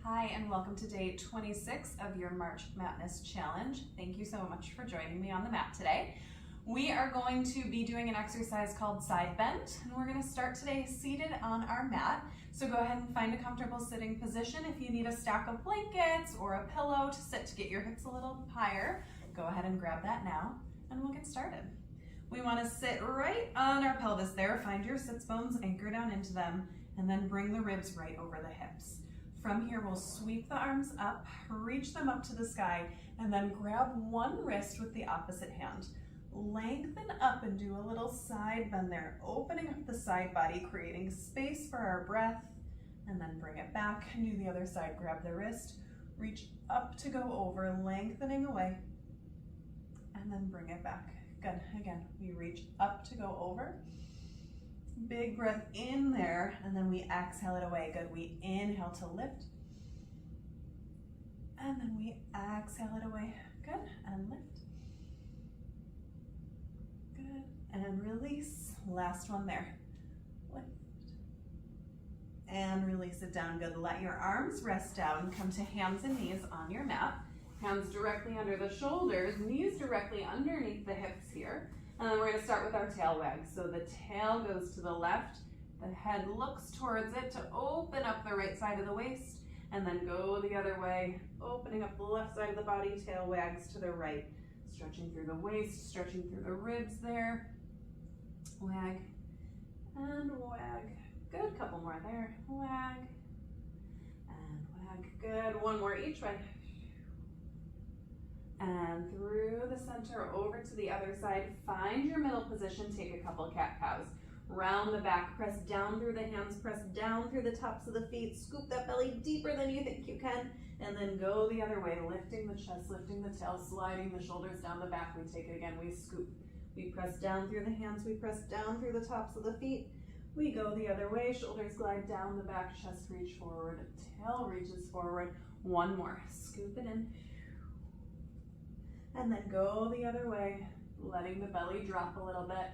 Hi, and welcome to day 26 of your March Matness challenge. Thank you so much for joining me on the mat today. We are going to be doing an exercise called side bend, and we're going to start today seated on our mat. So go ahead and find a comfortable sitting position. If you need a stack of blankets or a pillow to sit to get your hips a little higher, go ahead and grab that now, and we'll get started. We want to sit right on our pelvis there. Find your sits bones, anchor down into them, and then bring the ribs right over the hips. From here, we'll sweep the arms up, reach them up to the sky, and then grab one wrist with the opposite hand. Lengthen up and do a little side bend there, opening up the side body, creating space for our breath, and then bring it back and do the other side. Grab the wrist, reach up to go over, lengthening away, and then bring it back. Good. Again, we reach up to go over. Big breath in there, and then we exhale it away. Good. We inhale to lift, and then we exhale it away. Good. And lift. Good. And release. Last one there. Lift. And release it down. Good. Let your arms rest down. Come to hands and knees on your mat. Hands directly under the shoulders, knees directly underneath the hips here. And then we're going to start with our tail wag. So the tail goes to the left, the head looks towards it to open up the right side of the waist, and then go the other way, opening up the left side of the body, tail wags to the right. Stretching through the waist, stretching through the ribs there. Wag and wag. Good, couple more there. Wag and wag. Good, one more each way. And through the center over to the other side. Find your middle position, take a couple cat-cows. Round the back, press down through the hands, press down through the tops of the feet, scoop that belly deeper than you think you can, and then go the other way, lifting the chest, lifting the tail, sliding the shoulders down the back. We take it again, we scoop. We press down through the hands, we press down through the tops of the feet. We go the other way, shoulders glide down the back, chest reach forward, tail reaches forward. One more, scoop it in. And then go the other way, letting the belly drop a little bit.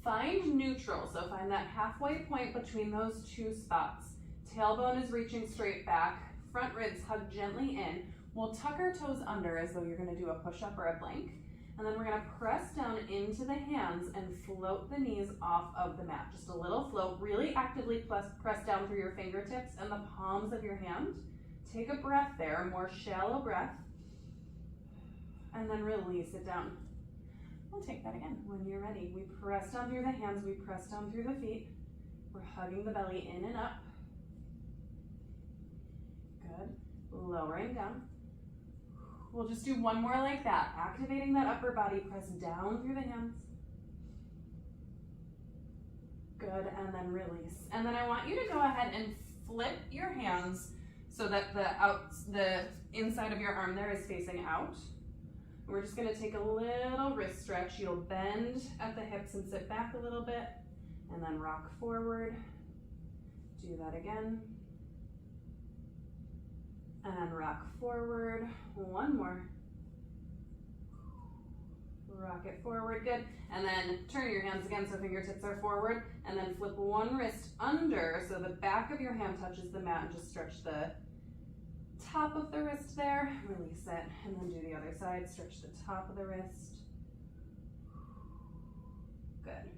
Find neutral, so find that halfway point between those two spots. Tailbone is reaching straight back, front ribs hug gently in. We'll tuck our toes under as though you're gonna do a push-up or a plank. And then we're gonna press down into the hands and float the knees off of the mat. Just a little float, really actively press down through your fingertips and the palms of your hand. Take a breath there, a more shallow breath. And then release it down. We'll take that again when you're ready. We press down through the hands, we press down through the feet. We're hugging the belly in and up. Good. Lowering down. We'll just do one more like that. Activating that upper body, press down through the hands. Good, and then release. And then I want you to go ahead and flip your hands so that the inside of your arm there is facing out. We're just going to take a little wrist stretch. You'll bend at the hips and sit back a little bit, and then rock forward. Do that again. And rock forward. One more. Rock it forward, good. And then turn your hands again so fingertips are forward, and then flip one wrist under so the back of your hand touches the mat, and just stretch the top of the wrist there, release it, and then do the other side, stretch the top of the wrist. Good.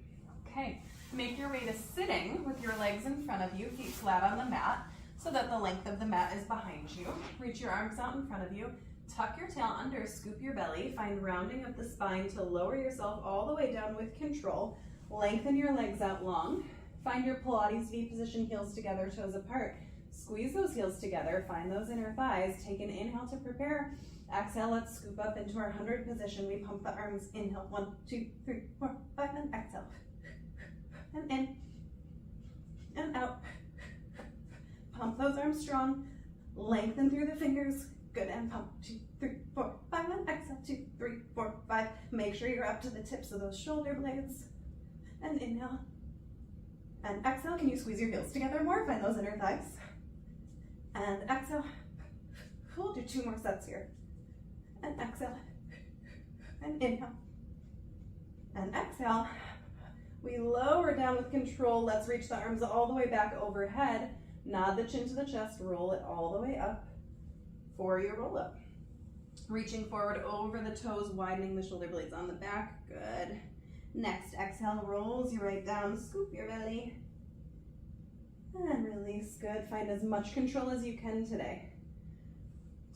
Okay, make your way to sitting with your legs in front of you, feet flat on the mat, so that the length of the mat is behind you. Reach your arms out in front of you, tuck your tail under, scoop your belly, find rounding of the spine to lower yourself all the way down with control. Lengthen your legs out long. Find your Pilates V position, heels together, toes apart. Squeeze those heels together, find those inner thighs. Take an inhale to prepare. Exhale, let's scoop up into our 100 position. We pump the arms, inhale, 1, 2, 3, 4, 5, and exhale. And in, and out. Pump those arms strong. Lengthen through the fingers. Good, and pump, 2, 3, 4, 5, and exhale, 2, 3, 4, 5. Make sure you're up to the tips of those shoulder blades. And inhale. And exhale, can you squeeze your heels together more? Find those inner thighs. And exhale. We'll do 2 more sets here. And exhale. And inhale. And exhale. We lower down with control. Let's reach the arms all the way back overhead. Nod the chin to the chest. Roll it all the way up. for your roll up. Reaching forward over the toes, widening the shoulder blades on the back. Good. Next, exhale, rolls you right down, scoop your belly. And release. Good. Find as much control as you can today.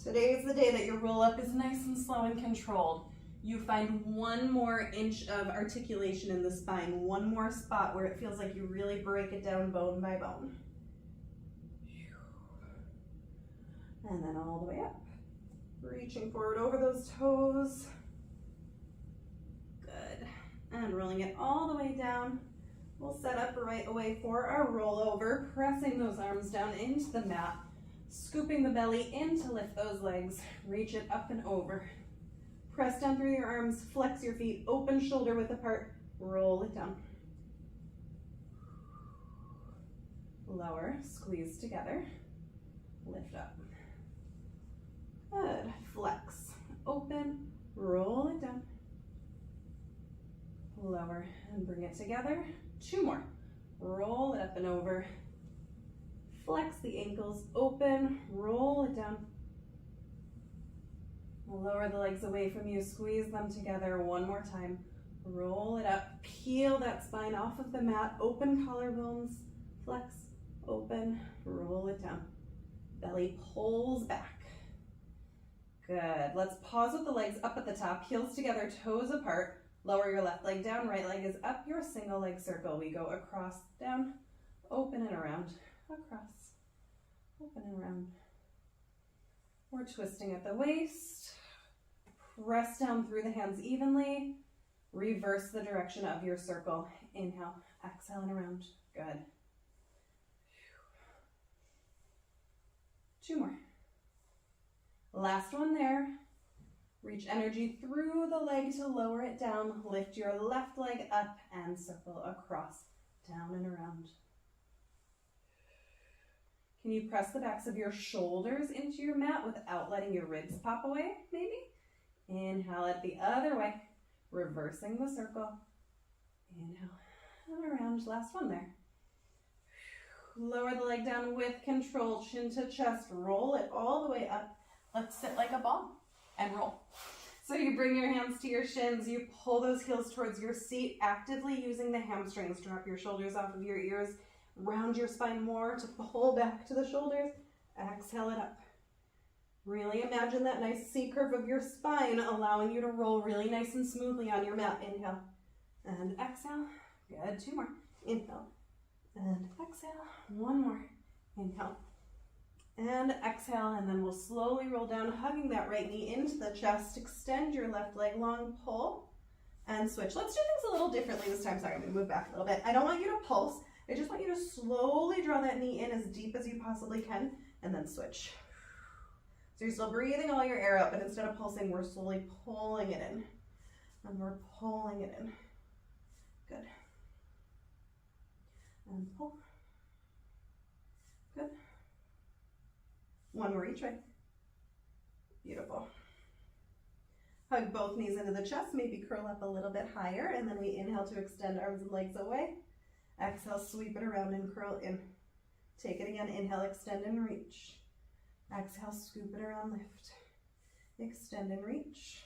Today is the day that your roll up is nice and slow and controlled. You find one more inch of articulation in the spine, one more spot where it feels like you really break it down bone by bone. And then all the way up. Reaching forward over those toes. Good. And rolling it all the way down. We'll set up right away for our rollover, pressing those arms down into the mat, scooping the belly in to lift those legs, reach it up and over. Press down through your arms, flex your feet, open shoulder width apart, roll it down. Lower, squeeze together, lift up. Good, flex, open, roll it down. Lower and bring it together. 2 more. Roll it up and over. Flex the ankles, open, roll it down. Lower the legs away from you, squeeze them together 1 more time. Roll it up, peel that spine off of the mat, open collarbones, flex, open, roll it down. Belly pulls back. Good. Let's pause with the legs up at the top, heels together, toes apart. Lower your left leg down, right leg is up, your single leg circle. We go across, down, open and around, across, open and around. We're twisting at the waist. Press down through the hands evenly. Reverse the direction of your circle. Inhale, exhale and around. Good. 2 more. Last one there. Reach energy through the leg to lower it down. Lift your left leg up and circle across, down and around. Can you press the backs of your shoulders into your mat without letting your ribs pop away, maybe? Inhale it the other way, reversing the circle. Inhale and around, last one there. Lower the leg down with control, chin to chest, roll it all the way up. Let's sit like a ball and roll. So you bring your hands to your shins, you pull those heels towards your seat, actively using the hamstrings. Drop your shoulders off of your ears, round your spine more to pull back to the shoulders. Exhale it up. Really imagine that nice C curve of your spine, allowing you to roll really nice and smoothly on your mat. Inhale and exhale. Good. 2 more. Inhale and exhale. 1 more. Inhale and exhale, and then we'll slowly roll down, hugging that right knee into the chest. Extend your left leg long, pull, and switch. Let's do things a little differently this time. Sorry, I'm going to move back a little bit. I don't want you to pulse. I just want you to slowly draw that knee in as deep as you possibly can, and then switch. So you're still breathing all your air out, but instead of pulsing, we're slowly pulling it in. And we're pulling it in. Good. And pull. Good. 1 more each way. Beautiful. Hug both knees into the chest, maybe curl up a little bit higher, and then we inhale to extend arms and legs away. Exhale, sweep it around and curl in. Take it again, inhale, extend and reach. Exhale, scoop it around, lift. Extend and reach.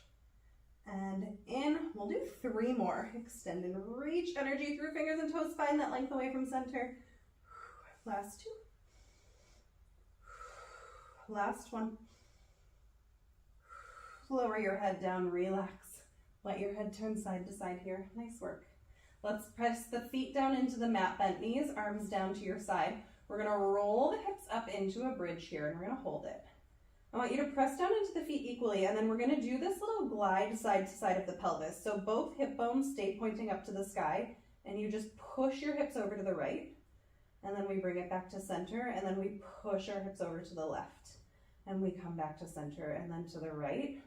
And in, we'll do 3 more. Extend and reach, energy through fingers and toes, find that length away from center. Last 2. Last one. Lower your head down, relax. Let your head turn side to side here. Nice work. Let's press the feet down into the mat, bent knees, arms down to your side. We're gonna roll the hips up into a bridge here, and we're gonna hold it. I want you to press down into the feet equally, and then we're gonna do this little glide side to side of the pelvis. So both hip bones stay pointing up to the sky, and you just push your hips over to the right, and then we bring it back to center, and then we push our hips over to the left, and we come back to center, and then to the right,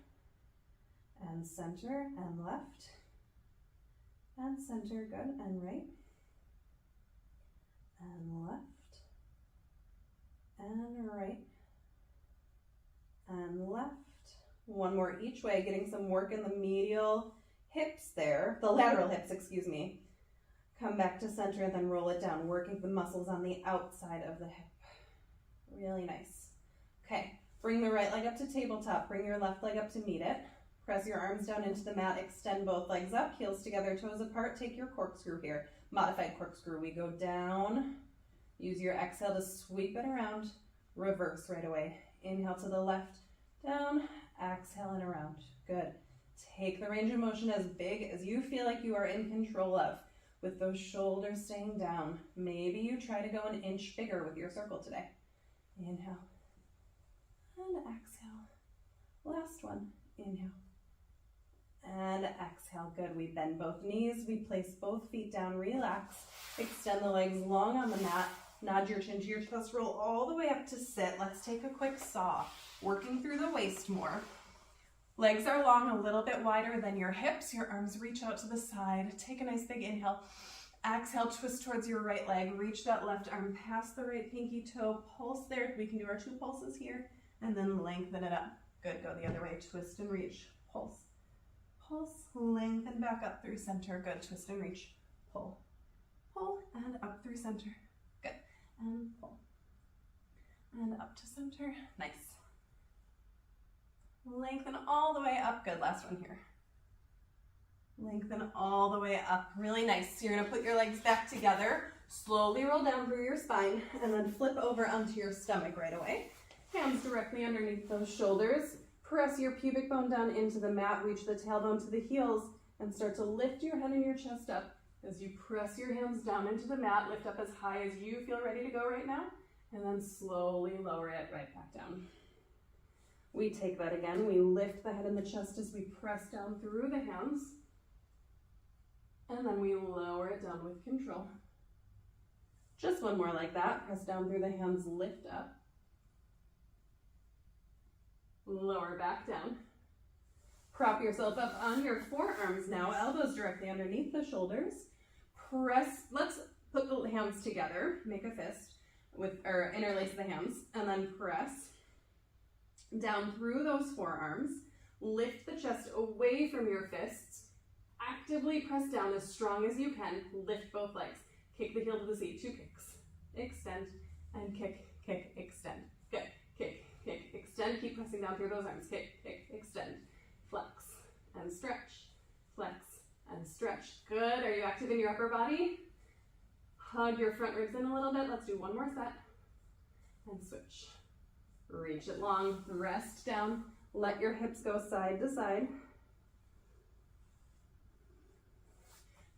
and center, and left, and center, good, and right, and left, and right, and left. 1 more each way, getting some work in the medial hips there, the lateral hips, excuse me. Come back to center and then roll it down, working the muscles on the outside of the hip. Really nice. Okay, Bring the right leg up to tabletop. Bring your left leg up to meet it. Press your arms down into the mat. Extend both legs up, heels together, toes apart. Take your corkscrew here. Modified corkscrew. We go down. Use your exhale to sweep it around. Reverse right away. Inhale to the left, down, exhale and around. Good. Take the range of motion as big as you feel like you are in control of, with those shoulders staying down. Maybe you try to go an inch bigger with your circle today. Inhale and exhale. Last one. Inhale and exhale. Good. We bend both knees. We place both feet down. Relax. Extend the legs long on the mat. Nod your chin to your chest. Roll all the way up to sit. Let's take a quick saw. Working through the waist more. Legs are long, a little bit wider than your hips. Your arms reach out to the side. Take a nice big inhale. Exhale, twist towards your right leg. Reach that left arm past the right pinky toe. Pulse there. We can do our 2 pulses here. And then lengthen it up. Good. Go the other way. Twist and reach. Pulse. Pulse. Lengthen back up through center. Good. Twist and reach. Pull. Pull. And up through center. Good. And pull. And up to center. Nice. Lengthen all the way up. Good. Last one here. Lengthen all the way up. Really nice. So you're going to put your legs back together. Slowly roll down through your spine and then flip over onto your stomach right away. Hands directly underneath those shoulders. Press your pubic bone down into the mat. Reach the tailbone to the heels and start to lift your head and your chest up. As you press your hands down into the mat, lift up as high as you feel ready to go right now, and then slowly lower it right back down. We take that again. We lift the head and the chest as we press down through the hands, and then we lower it down with control. Just one more like that. Press down through the hands, lift up. Lower back down. Prop yourself up on your forearms now, elbows directly underneath the shoulders. Press, let's put the hands together, make a fist, or interlace the hands, and then press down through those forearms. Lift the chest away from your fists. Actively press down as strong as you can. Lift both legs. Kick the heel to the seat. 2 kicks. Extend and kick, kick, extend. Good. Kick, kick, extend. Keep pressing down through those arms. Kick, kick, extend. Flex and stretch. Flex and stretch. Good. Are you active in your upper body? Hug your front ribs in a little bit. Let's do one more set. And switch. Reach it long. Rest down. Let your hips go side to side.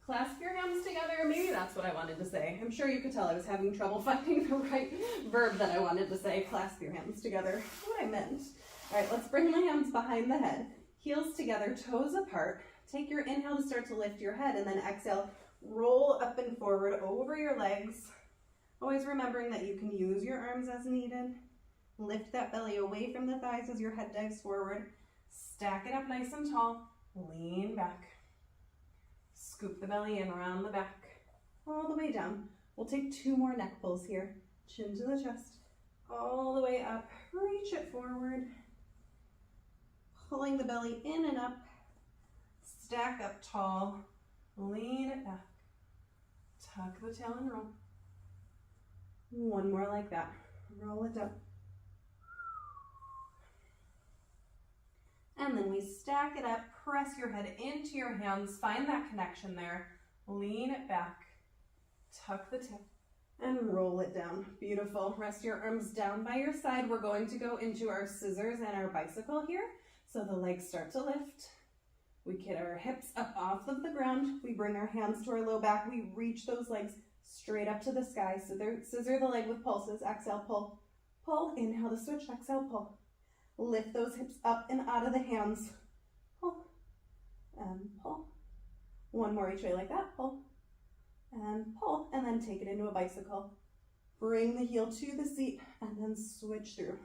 Clasp your hands together. Maybe that's what I wanted to say. I'm sure you could tell I was having trouble finding the right verb that I wanted to say. Clasp your hands together. What I meant. All right, let's bring the hands behind the head. Heels together, toes apart. Take your inhale to start to lift your head, and then exhale, roll up and forward over your legs. Always remembering that you can use your arms as needed. Lift that belly away from the thighs as your head dives forward. Stack it up nice and tall. Lean back. Scoop the belly in, round the back, all the way down. We'll take 2 more neck pulls here. Chin to the chest, all the way up. Reach it forward. Pulling the belly in and up. Stack up tall. Lean it back. Tuck the tail and roll. One more like that. Roll it down. And then we stack it up, press your head into your hands, find that connection there, lean it back, tuck the tip, and roll it down. Beautiful. Rest your arms down by your side. We're going to go into our scissors and our bicycle here. So the legs start to lift. We get our hips up off of the ground. We bring our hands to our low back. We reach those legs straight up to the sky. So scissor the leg with pulses. Exhale, pull, pull. Inhale to switch. Exhale, pull. Lift those hips up and out of the hands. Pull and pull. One more each way like that. Pull and pull. And then take it into a bicycle. Bring the heel to the seat and then switch through.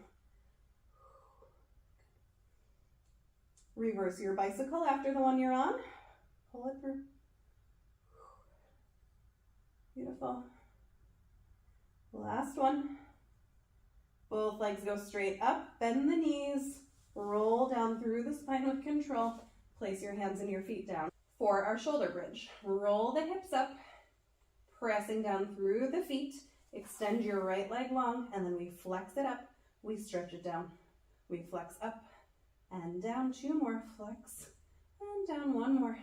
Reverse your bicycle after the one you're on. Pull it through. Beautiful. Last one. Both legs go straight up, bend the knees, roll down through the spine with control. Place your hands and your feet down. For our shoulder bridge, roll the hips up, pressing down through the feet. Extend your right leg long, and then we flex it up. We stretch it down. We flex up and down, 2 more, flex and down, 1 more.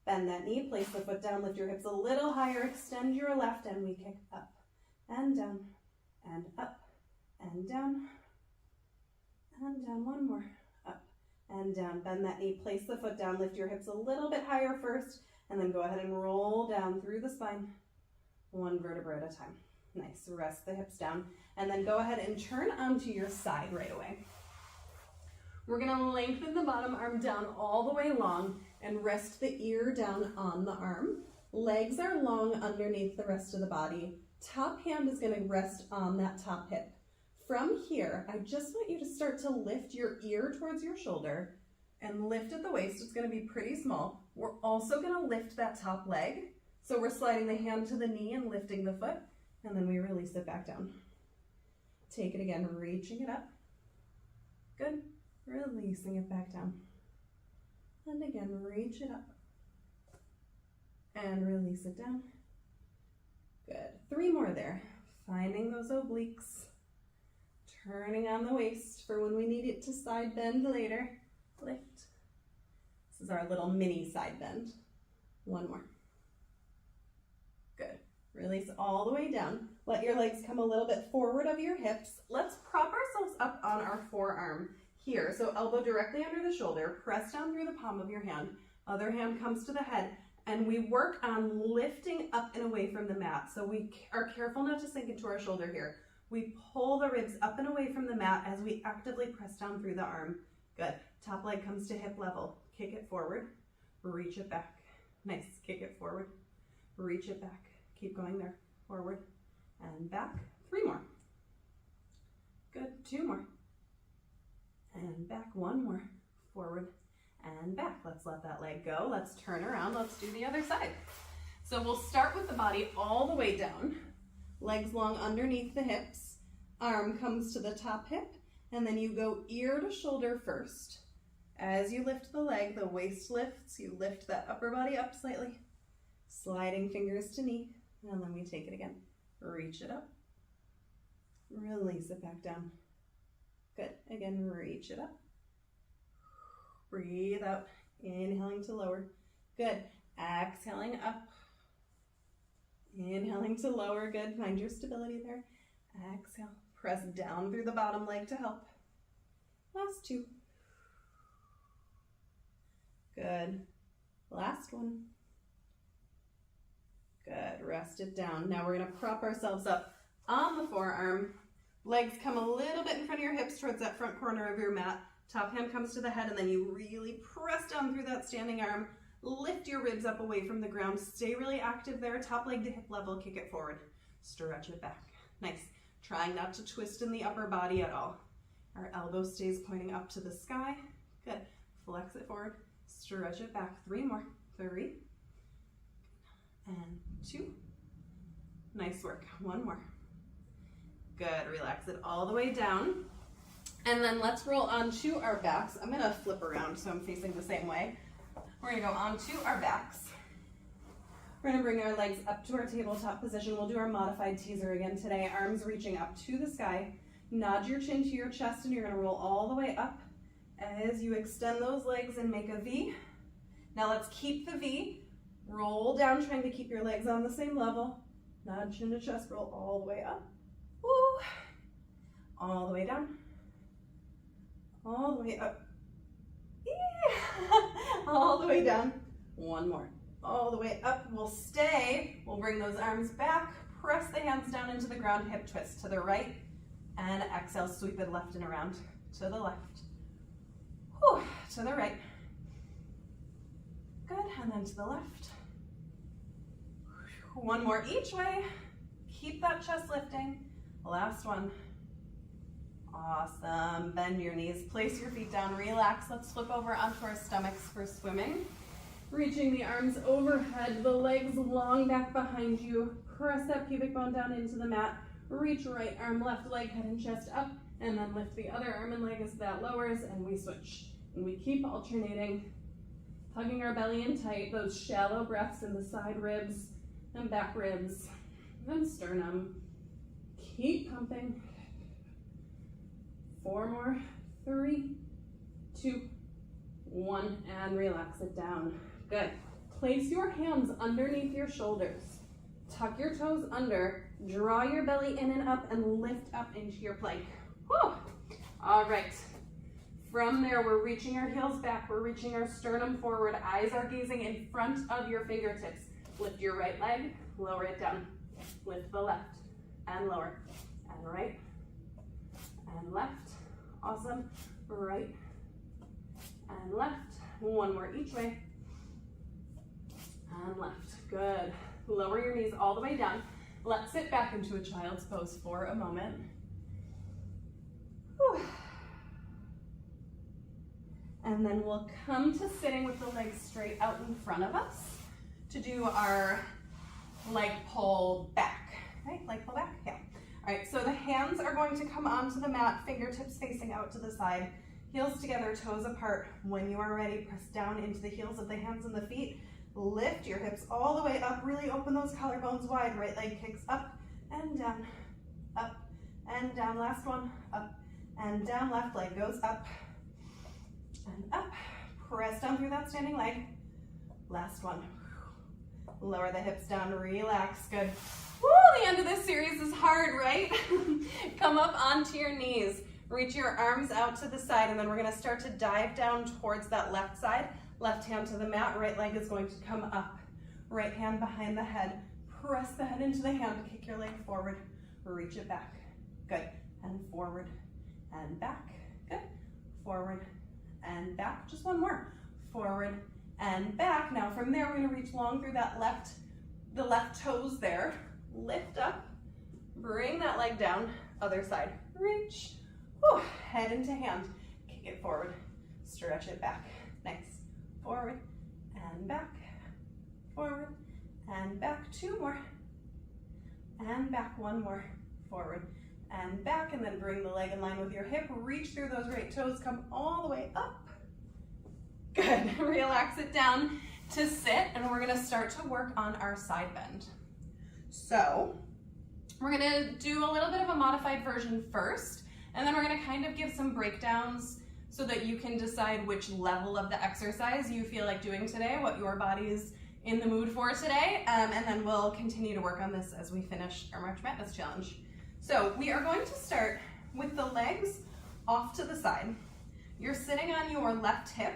Bend that knee, place the foot down, lift your hips a little higher, extend your left, and we kick up and down and up and down and down, 1 more, up and down. Bend that knee, place the foot down, lift your hips a little bit higher first, and then go ahead and roll down through the spine, 1 vertebra at a time. Nice, rest the hips down, and then go ahead and turn onto your side right away. We're gonna lengthen the bottom arm down all the way long and rest the ear down on the arm. Legs are long underneath the rest of the body. Top hand is gonna rest on that top hip. From here, I just want you to start to lift your ear towards your shoulder and lift at the waist. It's gonna be pretty small. We're also gonna lift that top leg. So we're sliding the hand to the knee and lifting the foot, and then we release it back down. Take it again, reaching it up. Good. Releasing it back down. And again, reach it up. And release it down. Good. 3 more there. Finding those obliques. Turning on the waist for when we need it to side bend later. Lift. This is our little mini side bend. 1 more. Good. Release all the way down. Let your legs come a little bit forward of your hips. Let's prop ourselves up on our forearm here. So elbow directly under the shoulder, press down through the palm of your hand. Other hand comes to the head, and we work on lifting up and away from the mat. So we are careful not to sink into our shoulder here. We pull the ribs up and away from the mat as we actively press down through the arm. Good. Top leg comes to hip level. Kick it forward, reach it back. Nice. Kick it forward, reach it back. Keep going there. Forward and back. 3 more. Good. 2 more. And back. 1 more. Forward and back. Let's let that leg go. Let's turn around. Let's do the other side. So we'll start with the body all the way down. Legs long underneath the hips. Arm comes to the top hip. And then you go ear to shoulder first. As you lift the leg, the waist lifts. You lift that upper body up slightly. Sliding fingers to knee. And then we take it again. Reach it up. Release it back down. Good. Again, reach it up. Breathe out. Inhaling to lower. Good. Exhaling up. Inhaling to lower. Good. Find your stability there. Exhale. Press down through the bottom leg to help. Last 2. Good. Last 1. Good. Rest it down. Now we're going to prop ourselves up on the forearm. Legs come a little bit in front of your hips towards that front corner of your mat. Top hand comes to the head, and then you really press down through that standing arm. Lift your ribs up away from the ground. Stay really active there. Top leg to hip level. Kick it forward. Stretch it back. Nice. Trying not to twist in the upper body at all. Our elbow stays pointing up to the sky. Good. Flex it forward. Stretch it back. 3 more. 3. And 2. Nice work. 1 more. Good. Relax it all the way down. And then let's roll onto our backs. I'm going to flip around so I'm facing the same way. We're going to go onto our backs. We're going to bring our legs up to our tabletop position. We'll do our modified teaser again today. Arms reaching up to the sky. Nod your chin to your chest, and you're going to roll all the way up as you extend those legs and make a V. Now let's keep the V. Roll down, trying to keep your legs on the same level. Nod chin to chest, roll all the way up. Woo. All the way down. All the way up. All the way down. 1 more. All the way up. We'll stay. We'll bring those arms back. Press the hands down into the ground. Hip twist to the right. And exhale, sweep it left and around. To the left. Whew. To the right. Good. And then to the left. 1 more each way. Keep that chest lifting. Last one. Awesome. Bend your knees. Place your feet down. Relax. Let's flip over onto our stomachs for swimming. Reaching the arms overhead, the legs long back behind you. Press that pubic bone down into the mat. Reach right arm, left leg, head and chest up, and then lift the other arm and leg as that lowers, and we switch. And we keep alternating, tugging our belly in tight, those shallow breaths in the side ribs and back ribs and sternum. Keep pumping. 4 more. 3, 2, 1, and relax it down. Good. Place your hands underneath your shoulders. Tuck your toes under, draw your belly in and up, and lift up into your plank. Whew. All right. From there, we're reaching our heels back. We're reaching our sternum forward. Eyes are gazing in front of your fingertips. Lift your right leg, lower it down. Lift the left, and lower, and right, and left. Awesome. Right, and left. One more each way, and left. Good. Lower your knees all the way down. Let's sit back into a child's pose for a moment. Whew. And then we'll come to sitting with the legs straight out in front of us to do our leg pull back, right? Leg pull back, yeah. All right, so the hands are going to come onto the mat, fingertips facing out to the side, heels together, toes apart. When you are ready, press down into the heels of the hands and the feet. Lift your hips all the way up, really open those collarbones wide. Right leg kicks up and down, up and down. Last one, up and down. Left leg goes up and up. Press down through that standing leg. Last one. Lower the hips down, relax, good. Woo, the end of this series is hard, right? Come up onto your knees. Reach your arms out to the side, and then we're gonna start to dive down towards that left side. Left hand to the mat, right leg is going to come up. Right hand behind the head. Press the head into the hand, kick your leg forward, reach it back. Good, and forward and back. Good, forward and back. Just one more. Forward and back. Now from there, we're gonna reach long through that the left toes there. Lift up, bring that leg down, other side. Reach, whew, head into hand, kick it forward, stretch it back. Nice. Forward and back, forward and back. 2 more, and back. 1 more, forward and back, and then bring the leg in line with your hip. Reach through those right toes, come all the way up. Good, relax it down to sit, and we're gonna start to work on our side bend. So we're gonna do a little bit of a modified version first, and then we're gonna kind of give some breakdowns so that you can decide which level of the exercise you feel like doing today, what your body is in the mood for today, and then we'll continue to work on this as we finish our March Madness challenge. So we are going to start with the legs off to the side. You're sitting on your left hip,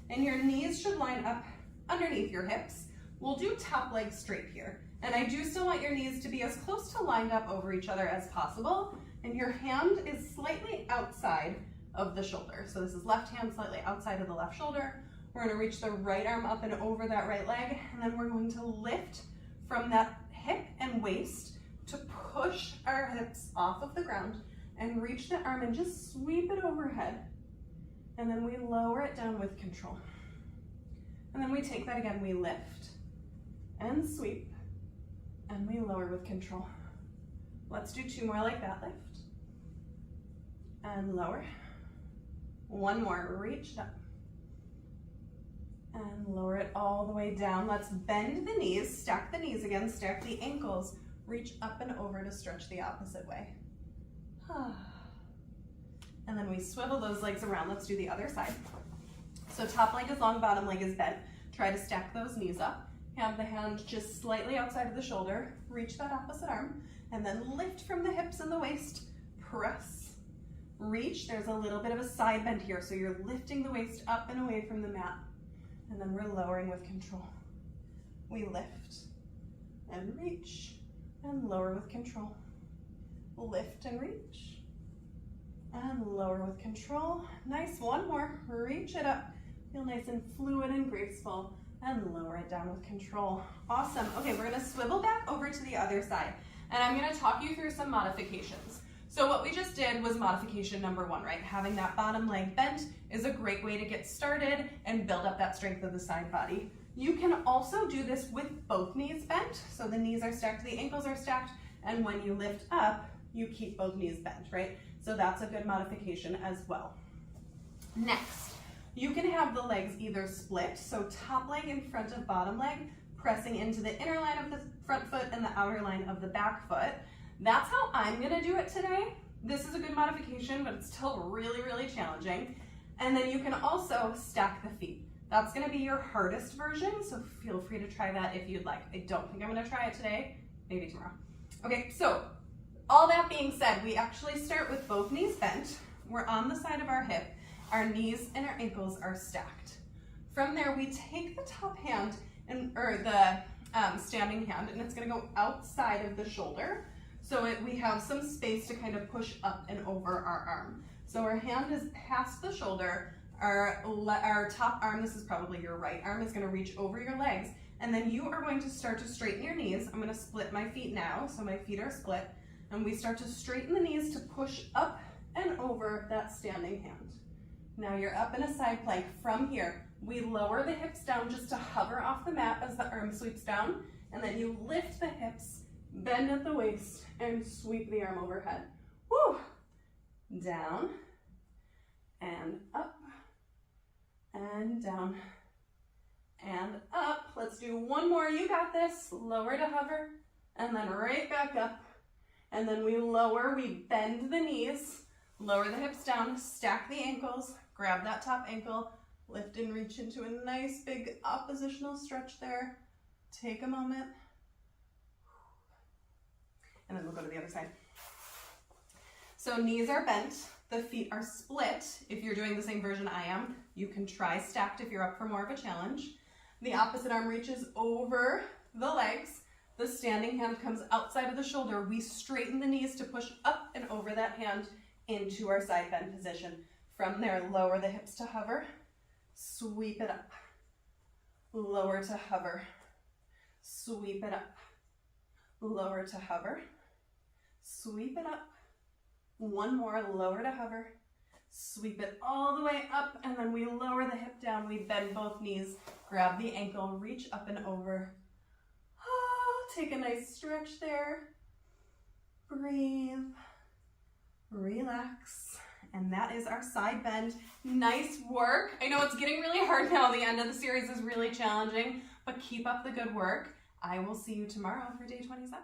and your knees should line up underneath your hips. We'll do top leg straight here. And I do still want your knees to be as close to lined up over each other as possible, and your hand is slightly outside of the shoulder. So this is left hand slightly outside of the left shoulder. We're gonna reach the right arm up and over that right leg, and then we're going to lift from that hip and waist to push our hips off of the ground and reach the arm and just sweep it overhead. And then we lower it down with control. And then we take that again, we lift and sweep, and we lower with control. Let's do 2 more like that. Lift and lower. 1 more, reach up and lower it all the way down. Let's bend the knees, stack the knees again, stack the ankles, reach up and over to stretch the opposite way. And then we swivel those legs around. Let's do the other side. So top leg is long, bottom leg is bent. Try to stack those knees up. Have the hand just slightly outside of the shoulder. Reach that opposite arm, and then lift from the hips and the waist. Press, reach. There's a little bit of a side bend here, so you're lifting the waist up and away from the mat, and then we're lowering with control. We lift and reach and lower with control. Lift and reach and lower with control. Nice, 1 more, reach it up. Feel nice and fluid and graceful, and lower it down with control. Awesome. Okay, we're gonna swivel back over to the other side, and I'm gonna talk you through some modifications. So what we just did was modification number 1, right? Having that bottom leg bent is a great way to get started and build up that strength of the side body. You can also do this with both knees bent. So the knees are stacked, the ankles are stacked, and when you lift up, you keep both knees bent, right? So that's a good modification as well. Next, you can have the legs either split, so top leg in front of bottom leg, pressing into the inner line of the front foot and the outer line of the back foot. That's how I'm gonna do it today. this is a good modification, but it's still really, really challenging. And then you can also stack the feet. That's gonna be your hardest version, so feel free to try that if you'd like. I don't think I'm gonna try it today, maybe tomorrow. Okay, so all that being said, we actually start with both knees bent. We're on the side of our hip. Our knees and our ankles are stacked. From there, we take the top hand, or the standing hand, and it's gonna go outside of the shoulder. So we have some space to kind of push up and over our arm. So our hand is past the shoulder. Our top arm, this is probably your right arm, is gonna reach over your legs. And then you are going to start to straighten your knees. I'm gonna split my feet now, so my feet are split. And we start to straighten the knees to push up and over that standing hand. Now you're up in a side plank. From here, we lower the hips down just to hover off the mat as the arm sweeps down. And then you lift the hips, bend at the waist, and sweep the arm overhead. Woo! Down, and up, and down, and up. Let's do one more. You got this. Lower to hover, and then right back up. And then we lower, we bend the knees, lower the hips down, stack the ankles, grab that top ankle, lift and reach into a nice big oppositional stretch there. Take a moment. And then we'll go to the other side. So knees are bent, the feet are split. If you're doing the same version I am, you can try stacked if you're up for more of a challenge. The opposite arm reaches over the legs. The standing hand comes outside of the shoulder. We straighten the knees to push up and over that hand into our side bend position. From there, lower the hips to hover, sweep it up. Lower to hover, sweep it up. Lower to hover, sweep it up. One more, lower to hover, sweep it all the way up, and then we lower the hip down. We bend both knees, grab the ankle, reach up and over. Take a nice stretch there. Breathe, relax, and that is our side bend. Nice work. I know it's getting really hard now. The end of the series is really challenging, but keep up the good work. I will see you tomorrow for day 27.